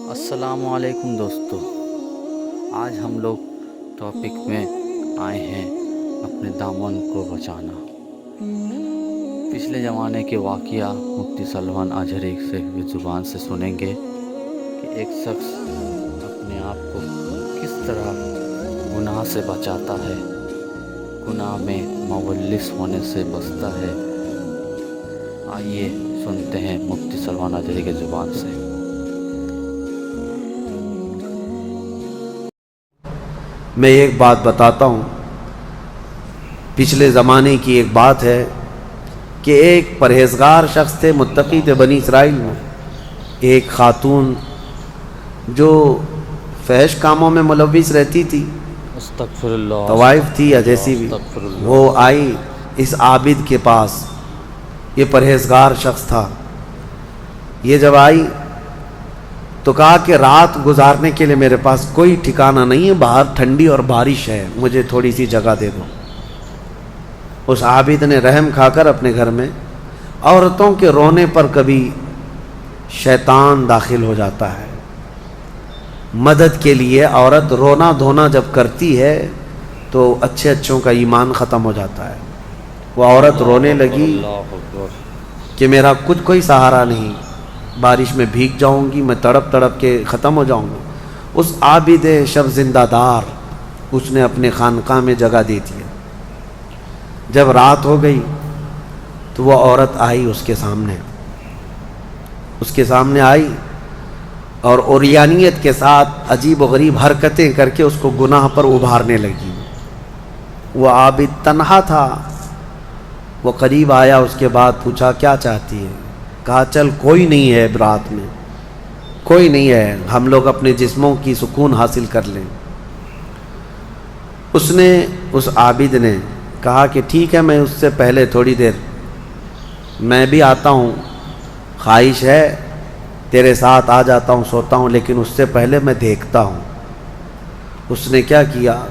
السلام علیکم دوستو، آج ہم لوگ ٹاپک میں آئے ہیں اپنے دامن کو بچانا۔ پچھلے زمانے کے واقعہ مفتی سلمان اجہری سے زبان سے سنیں گے کہ ایک شخص اپنے آپ کو کس طرح گناہ سے بچاتا ہے، گناہ میں مولس ہونے سے بچتا ہے۔ آئیے سنتے ہیں مفتی سلمان اجہری کے زبان سے۔ میں ایک بات بتاتا ہوں، پچھلے زمانے کی ایک بات ہے کہ ایک پرہیزگار شخص تھے، متقی تھے بنی اسرائیل میں۔ ایک خاتون جو فحش کاموں میں ملوث رہتی تھی، استغفر اللہ، طوائف تھی یا جیسی بھی، استغفر اللہ۔ وہ آئی اس عابد کے پاس۔ یہ پرہیزگار شخص تھا۔ یہ جب آئی تو کہا کہ رات گزارنے کے لیے میرے پاس کوئی ٹھکانہ نہیں ہے، باہر ٹھنڈی اور بارش ہے، مجھے تھوڑی سی جگہ دے دو۔ اس عابد نے رحم کھا کر اپنے گھر میں عورتوں کے رونے پر کبھی شیطان داخل ہو جاتا ہے۔ مدد کے لیے عورت رونا دھونا جب کرتی ہے تو اچھے اچھوں کا ایمان ختم ہو جاتا ہے۔ وہ عورت رونے لگی کہ میرا کچھ کوئی سہارا نہیں، بارش میں بھیگ جاؤں گی، میں تڑپ تڑپ کے ختم ہو جاؤں گا۔ اس عابد شب زندہ دار اس نے اپنے خانقاہ میں جگہ دے دیا۔ جب رات ہو گئی تو وہ عورت آئی اس کے سامنے آئی اور عریانیت کے ساتھ عجیب و غریب حرکتیں کر کے اس کو گناہ پر ابھارنے لگی۔ وہ عابد تنہا تھا۔ وہ قریب آیا، اس کے بعد پوچھا کیا چاہتی ہے؟ کہا چل کوئی نہیں ہے، رات میں کوئی نہیں ہے، ہم لوگ اپنے جسموں کی سکون حاصل کر لیں۔ اس عابد نے کہا کہ ٹھیک ہے، میں اس سے پہلے تھوڑی دیر میں بھی آتا ہوں، خواہش ہے تیرے ساتھ آ جاتا ہوں، سوتا ہوں، لیکن اس سے پہلے میں دیکھتا ہوں۔ اس نے کیا کیا،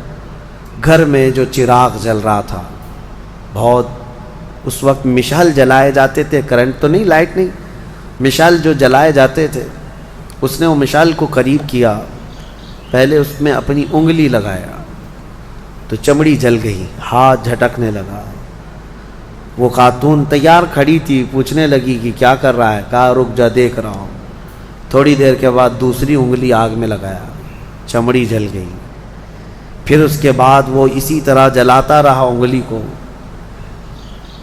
گھر میں جو چراغ جل رہا تھا، بہت اس وقت مشعل جلائے جاتے تھے، کرنٹ تو نہیں، لائٹ نہیں، مشعل جو جلائے جاتے تھے، اس نے وہ مشعل کو قریب کیا، پہلے اس میں اپنی انگلی لگایا تو چمڑی جل گئی، ہاتھ جھٹکنے لگا۔ وہ خاتون تیار کھڑی تھی، پوچھنے لگی کہ کیا کر رہا ہے؟ کہا رک جا، دیکھ رہا ہوں۔ تھوڑی دیر کے بعد دوسری انگلی آگ میں لگایا، چمڑی جل گئی۔ پھر اس کے بعد وہ اسی طرح جلاتا رہا انگلی کو۔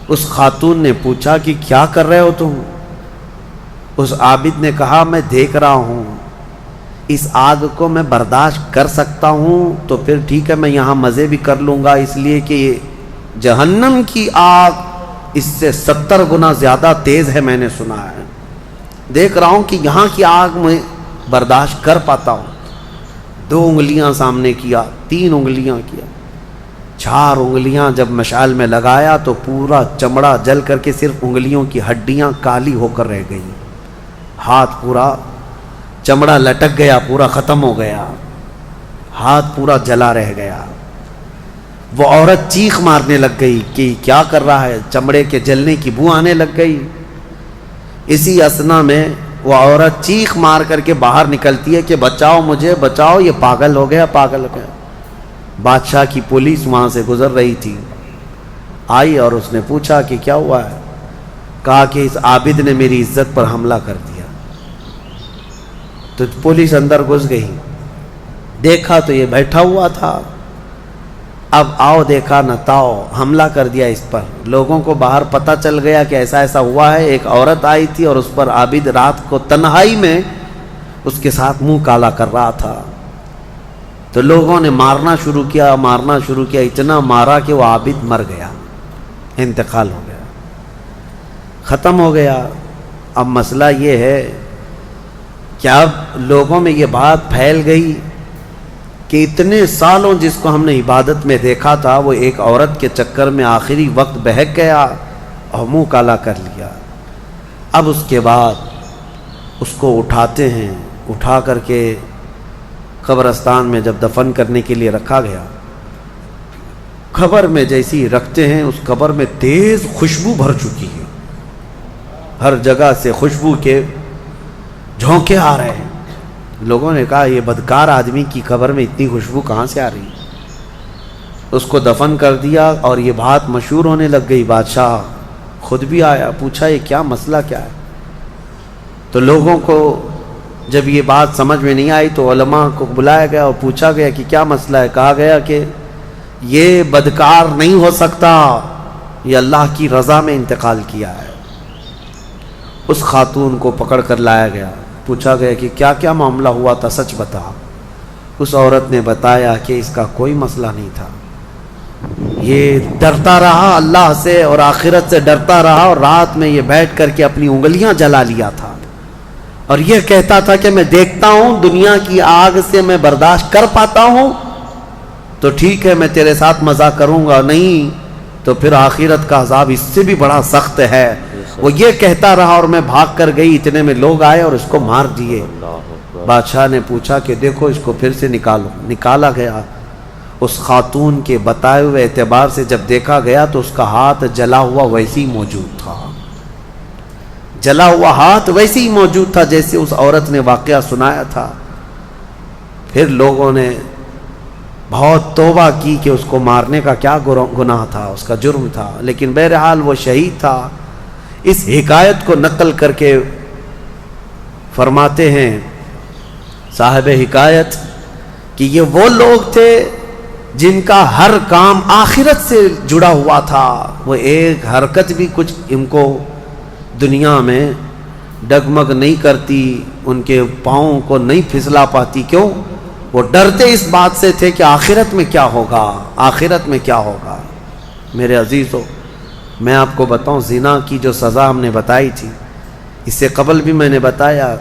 اس خاتون نے پوچھا کہ کیا کر رہے ہو تم؟ اس عابد نے کہا میں دیکھ رہا ہوں، اس آگ کو میں برداشت کر سکتا ہوں تو پھر ٹھیک ہے، میں یہاں مزے بھی کر لوں گا، اس لیے کہ جہنم کی آگ اس سے 70 گنا زیادہ تیز ہے، میں نے سنا ہے۔ دیکھ رہا ہوں کہ یہاں کی آگ میں برداشت کر پاتا ہوں۔ 2 انگلیاں سامنے کیا، 3 انگلیاں کیا، 4 انگلیاں جب مشعل میں لگایا تو پورا چمڑا جل کر کے صرف انگلیوں کی ہڈیاں کالی ہو کر رہ گئی، ہاتھ پورا چمڑا لٹک گیا، پورا ختم ہو گیا، ہاتھ پورا جلا رہ گیا۔ وہ عورت چیخ مارنے لگ گئی کہ کیا کر رہا ہے، چمڑے کے جلنے کی بو آنے لگ گئی۔ اسی اثنا میں وہ عورت چیخ مار کر کے باہر نکلتی ہے کہ بچاؤ مجھے، بچاؤ، یہ پاگل ہو گیا، پاگل ہو گیا۔ بادشاہ کی پولیس وہاں سے گزر رہی تھی، آئی اور اس نے پوچھا کہ کیا ہوا ہے؟ کہا کہ اس عابد نے میری عزت پر حملہ کر دیا۔ تو پولیس اندر گھس گئی، دیکھا تو یہ بیٹھا ہوا تھا۔ اب آؤ دیکھا نہ تاؤ، حملہ کر دیا اس پر۔ لوگوں کو باہر پتہ چل گیا کہ ایسا ایسا ہوا ہے۔ ایک عورت آئی تھی اور اس پر عابد رات کو تنہائی میں اس کے ساتھ منہ کالا کر رہا تھا۔ تو لوگوں نے مارنا شروع کیا، اتنا مارا کہ وہ عابد مر گیا، انتقال ہو گیا، ختم ہو گیا۔ اب مسئلہ یہ ہے کہ اب لوگوں میں یہ بات پھیل گئی کہ اتنے سالوں جس کو ہم نے عبادت میں دیکھا تھا، وہ ایک عورت کے چکر میں آخری وقت بہک گیا اور منہ کالا کر لیا۔ اب اس کے بعد اس کو اٹھاتے ہیں، اٹھا کر کے قبرستان میں جب دفن کرنے کے لیے رکھا گیا، قبر میں جیسی رکھتے ہیں، اس قبر میں تیز خوشبو بھر چکی ہے، ہر جگہ سے خوشبو کے جھونکے آ رہے ہیں۔ لوگوں نے کہا یہ بدکار آدمی کی قبر میں اتنی خوشبو کہاں سے آ رہی؟ اس کو دفن کر دیا اور یہ بات مشہور ہونے لگ گئی. بادشاہ خود بھی آیا, پوچھا یہ کیا مسئلہ کیا ہے؟ تو لوگوں کو جب یہ بات سمجھ میں نہیں آئی تو علماء کو بلایا گیا اور پوچھا گیا کہ کیا مسئلہ ہے. کہا گیا کہ یہ بدکار نہیں ہو سکتا, یہ اللہ کی رضا میں انتقال کیا ہے. اس خاتون کو پکڑ کر لایا گیا, پوچھا گیا کہ کیا کیا معاملہ ہوا تھا, سچ بتا. اس عورت نے بتایا کہ اس کا کوئی مسئلہ نہیں تھا, یہ ڈرتا رہا اللہ سے اور آخرت سے ڈرتا رہا, اور رات میں یہ بیٹھ کر کے اپنی انگلیاں جلا لیا تھا, اور یہ کہتا تھا کہ میں دیکھتا ہوں دنیا کی آگ سے میں برداشت کر پاتا ہوں تو ٹھیک ہے میں تیرے ساتھ مزہ کروں گا, نہیں تو پھر آخرت کا عذاب اس سے بھی بڑا سخت ہے. وہ یہ کہتا رہا اور میں بھاگ کر گئی, اتنے میں لوگ آئے اور اس کو مار دیے. بادشاہ نے پوچھا کہ دیکھو اس کو پھر سے نکالو. نکالا گیا. اس خاتون کے بتائے ہوئے اعتبار سے جب دیکھا گیا تو اس کا ہاتھ جلا ہوا ویسے ہی موجود تھا, جلا ہوا ہاتھ ویسے ہی موجود تھا جیسے اس عورت نے واقعہ سنایا تھا. پھر لوگوں نے بہت توبہ کی کہ اس کو مارنے کا کیا گناہ تھا, اس کا جرم تھا, لیکن بہرحال وہ شہید تھا. اس حکایت کو نقل کر کے فرماتے ہیں صاحب حکایت کہ یہ وہ لوگ تھے جن کا ہر کام آخرت سے جڑا ہوا تھا. وہ ایک حرکت بھی کچھ ان کو دنیا میں ڈگمگ نہیں کرتی, ان کے پاؤں کو نہیں پھسلا پاتی. کیوں؟ وہ ڈرتے اس بات سے تھے کہ آخرت میں کیا ہوگا, آخرت میں کیا ہوگا. میرے عزیزو, میں آپ کو بتاؤں زنا کی جو سزا ہم نے بتائی تھی, اس سے قبل بھی میں نے بتایا,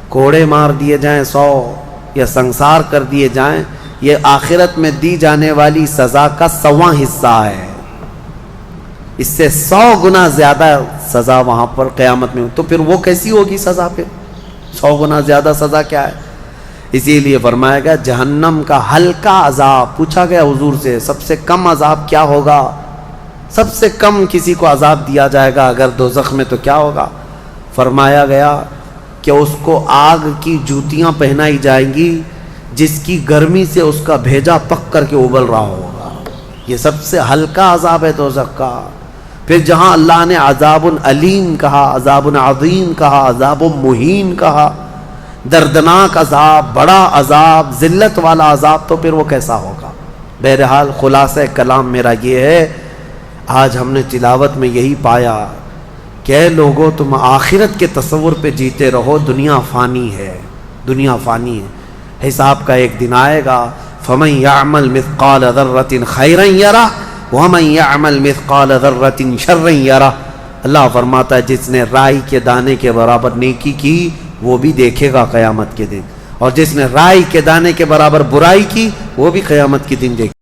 کوڑے مار دیے جائیں 100 یا سنسار کر دیے جائیں, یہ آخرت میں دی جانے والی سزا کا 100واں حصہ ہے. اس سے 100 گنا زیادہ سزا وہاں پر قیامت میں. تو پھر وہ کیسی ہوگی سزا؟ پھر 100 گنا زیادہ سزا کیا ہے؟ اسی لیے فرمایا گیا جہنم کا ہلکا عذاب. پوچھا گیا حضور سے سب سے کم عذاب کیا ہوگا, سب سے کم کسی کو عذاب دیا جائے گا اگر دوزخ میں تو کیا ہوگا؟ فرمایا گیا کہ اس کو آگ کی جوتیاں پہنائی جائیں گی جس کی گرمی سے اس کا بھیجا پک کر کے ابل رہا ہوگا. یہ سب سے ہلکا عذاب ہے دوزخ کا. پھر جہاں اللہ نے عذاب علیم کہا, عذاب عظیم کہا, عذاب مہین کہا, دردناک عذاب, بڑا عذاب, ذلت والا عذاب, تو پھر وہ کیسا ہوگا؟ بہرحال خلاصہ کلام میرا یہ ہے, آج ہم نے تلاوت میں یہی پایا کہ اے لوگو تم آخرت کے تصور پہ جیتے رہو, دنیا فانی ہے, دنیا فانی ہے. حساب کا ایک دن آئے گا. فَمَنْ يَعْمَلْ مِثْقَالَ ذَرَّةٍ خَيْرًا يَرَهُ وَمَنْ يَعْمَلْ مِثْقَالَ ذَرَّةٍ شَرًّا يَرَهُ. اللہ فرماتا ہے جس نے رائی کے دانے کے برابر نیکی کی وہ بھی دیکھے گا قیامت کے دن, اور جس نے رائی کے دانے کے برابر برائی کی وہ بھی قیامت کے دن دیکھے.